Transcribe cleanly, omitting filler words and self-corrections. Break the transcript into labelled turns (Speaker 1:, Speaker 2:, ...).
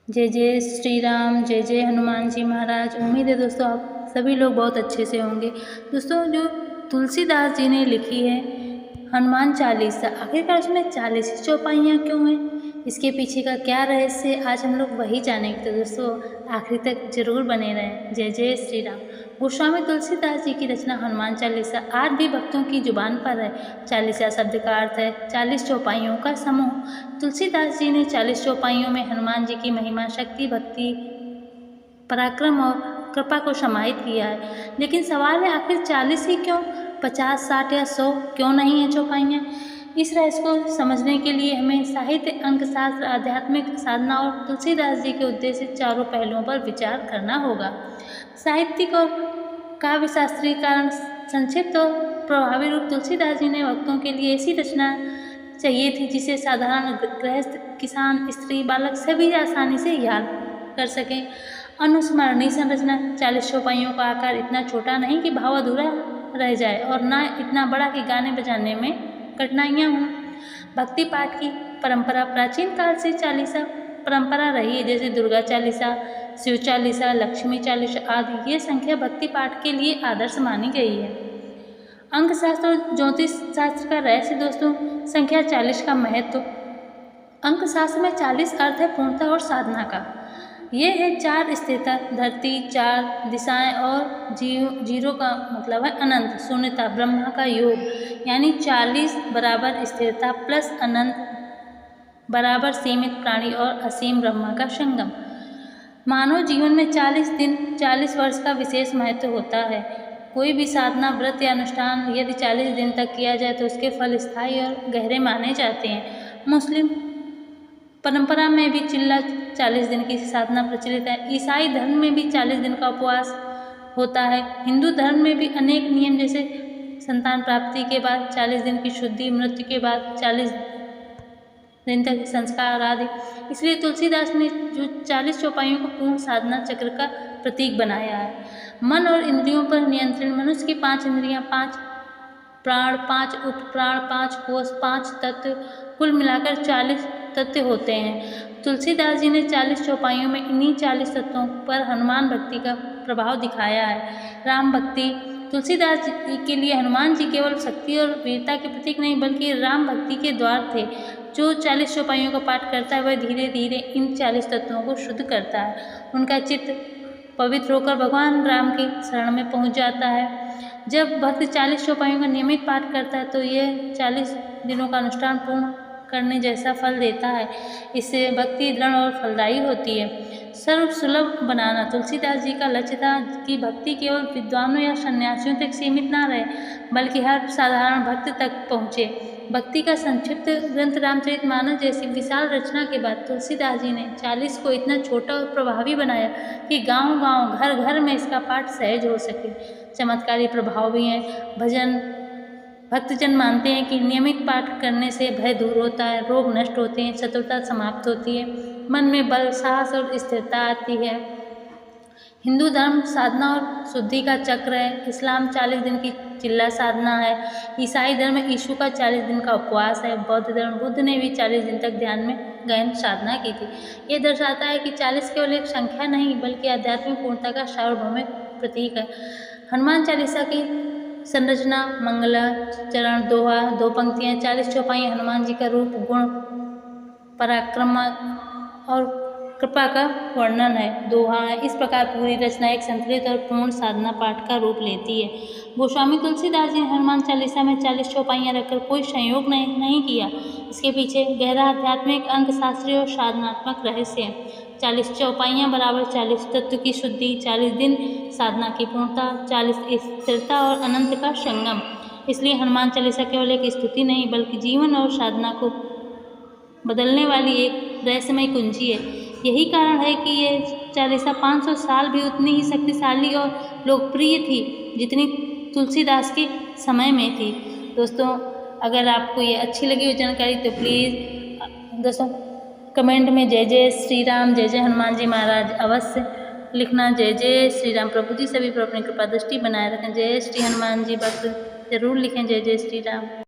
Speaker 1: जय जय श्री राम, जय जय हनुमान जी महाराज। उम्मीद है दोस्तों आप सभी लोग बहुत अच्छे से होंगे। दोस्तों जो तुलसीदास जी ने लिखी है हनुमान चालीसा, आखिरकार उसमें 40 चौपाइयाँ क्यों हैं, इसके पीछे का क्या रहस्य है, आज हम लोग वही जानेंगे। तो दोस्तों आखिर तक जरूर बने रहें। जय जय श्री राम। गोस्वामी तुलसीदास जी की रचना हनुमान चालीसा आज भी भक्तों की जुबान पर है। चालीसा शब्द का अर्थ है 40 चौपाइयों का समूह। तुलसीदास जी ने 40 चौपाइयों में हनुमान जी की महिमा, शक्ति, भक्ति, पराक्रम और कृपा को समाहित किया है। लेकिन सवाल है आखिर 40 ही क्यों, 50, 60 या 100 क्यों नहीं है चौपाइयाँ? इस रहस्य को समझने के लिए हमें साहित्य, अंकशास्त्र, आध्यात्मिक साधना और तुलसीदास जी के उद्देश्य चारों पहलुओं पर विचार करना होगा। साहित्यिक और काव्य शास्त्रीय कारण संक्षिप्त और प्रभावी रूप तुलसीदास जी ने भक्तों के लिए ऐसी रचना चाहिए थी जिसे साधारण गृहस्थ, किसान, स्त्री, बालक सभी आसानी से याद कर सकें। अनुस्मरणीय संरचना 40 चौपाइयों का आकार इतना छोटा नहीं कि भाव अधूरा रह जाए और न इतना बड़ा कि गाने बजाने में कठिनाइयाँ हों। भक्ति पाठ की परंपरा प्राचीन काल से चालीसा परंपरा रही है, जैसे दुर्गा चालीसा, शिव चालीसा, लक्ष्मी चालीसा आदि। ये संख्या भक्ति पाठ के लिए आदर्श मानी गई है। अंक शास्त्र और ज्योतिष शास्त्र का रहस्य दोस्तों, संख्या 40 का महत्व। अंक शास्त्र में 40 अर्थ है पूर्णता और साधना का। ये है 4 स्थिरता, धरती, 4 दिशाएं और जीरो का मतलब है अनंत, शून्यता, ब्रह्मा का योग, यानी 40 बराबर स्थिरता प्लस अनंत बराबर सीमित प्राणी और असीम ब्रह्मा का संगम। मानव जीवन में 40 दिन 40 वर्ष का विशेष महत्व होता है। कोई भी साधना, व्रत या अनुष्ठान यदि 40 दिन तक किया जाए तो उसके फल स्थायी और गहरे माने जाते हैं। मुस्लिम परंपरा में भी चिल्ला 40 दिन की साधना प्रचलित है। ईसाई धर्म में भी 40 दिन का उपवास होता है। हिंदू धर्म में भी अनेक नियम, जैसे संतान प्राप्ति के बाद 40 दिन की शुद्धि, मृत्यु के बाद 40 दिन तक संस्कार आदि। इसलिए तुलसीदास ने जो 40 चौपाइयों को पूर्ण साधना चक्र का प्रतीक बनाया है। मन और इंद्रियों पर नियंत्रण। मनुष्य की 5 इंद्रियां, 5 प्राण, 5 उपप्राण, 5 कोष, 5 तत्व, कुल मिलाकर 40 तत्व होते हैं। तुलसीदास जी ने 40 चौपाइयों में इन्हीं 40 तत्वों पर हनुमान भक्ति का प्रभाव दिखाया है। राम भक्ति। तुलसीदास जी के लिए हनुमान जी केवल शक्ति और वीरता के प्रतीक नहीं बल्कि राम भक्ति के द्वार थे। जो 40 चौपाइयों का पाठ करता है वह धीरे धीरे इन 40 तत्वों को शुद्ध करता है। उनका चित्त पवित्र होकर भगवान राम की शरण में पहुंच जाता है। जब भक्त 40 चौपाइयों का नियमित पाठ करता है तो यह 40 दिनों का अनुष्ठान पूर्ण करने जैसा फल देता है। इससे भक्ति दृढ़ और फलदायी होती है। सर्व सुलभ बनाना। तुलसीदास जी का लक्ष्य था कि भक्ति केवल विद्वानों या सन्यासियों तक सीमित ना रहे बल्कि हर साधारण भक्त तक पहुँचे। भक्ति का संक्षिप्त ग्रंथ रामचरितमानस जैसी विशाल रचना के बाद तुलसीदास जी ने 40 को इतना छोटा और प्रभावी बनाया कि गांव-गांव, घर-घर में इसका पाठ सहज हो सके। चमत्कारी प्रभाव भी हैं। भजन। भक्तजन मानते हैं कि नियमित पाठ करने से भय दूर होता है, रोग नष्ट होते हैं, शत्रुता समाप्त होती है, मन में बल, साहस और स्थिरता आती है। हिंदू धर्म साधना और शुद्धि का चक्र है। इस्लाम 40 दिन की चिल्ला साधना है। ईसाई धर्म में यीशु का 40 दिन का उपवास है। बौद्ध धर्म बुद्ध ने भी 40 दिन तक ध्यान में गहन साधना की थी। ये दर्शाता है कि 40 केवल एक संख्या नहीं बल्कि आध्यात्मिक पूर्णता का सार्वभौमिक प्रतीक है। हनुमान चालीसा की संरचना। मंगला चरण, दोहा, 2 पंक्तियाँ, 40 चौपाइयाँ हनुमान जी का रूप, गुण, पराक्रम और कृपा का वर्णन है। दोहा है। इस प्रकार पूरी रचना एक संतुलित और पूर्ण साधना पाठ का रूप लेती है। गोस्वामी तुलसीदास जी ने हनुमान चालीसा में 40 चौपाइयाँ रखकर कोई संयोग नहीं किया। इसके पीछे गहरा आध्यात्मिक, अंक शास्त्रीय और साधनात्मक रहस्य है। 40 चौपाइयाँ बराबर 40 तत्व की शुद्धि, 40 दिन साधना की पूर्णता, 40 स्थिरता और अनंत का संगम। इसलिए हनुमान चालीसा केवल एक स्तुति नहीं बल्कि जीवन और साधना को बदलने वाली एक रहस्यमय कुंजी है। यही कारण है कि ये चालीसा 500 साल भी उतनी ही शक्तिशाली और लोकप्रिय थी जितनी तुलसीदास के समय में थी। दोस्तों अगर आपको ये अच्छी लगी हो जानकारी तो प्लीज़ दोस्तों कमेंट में जय जय श्री राम, जय जय हनुमान जी महाराज अवश्य लिखना। जय जय श्री राम। प्रभु जी सभी पर अपनी कृपा दृष्टि बनाए रखें। जय श्री हनुमान जी भक्त जरूर लिखें। जय जय श्री राम।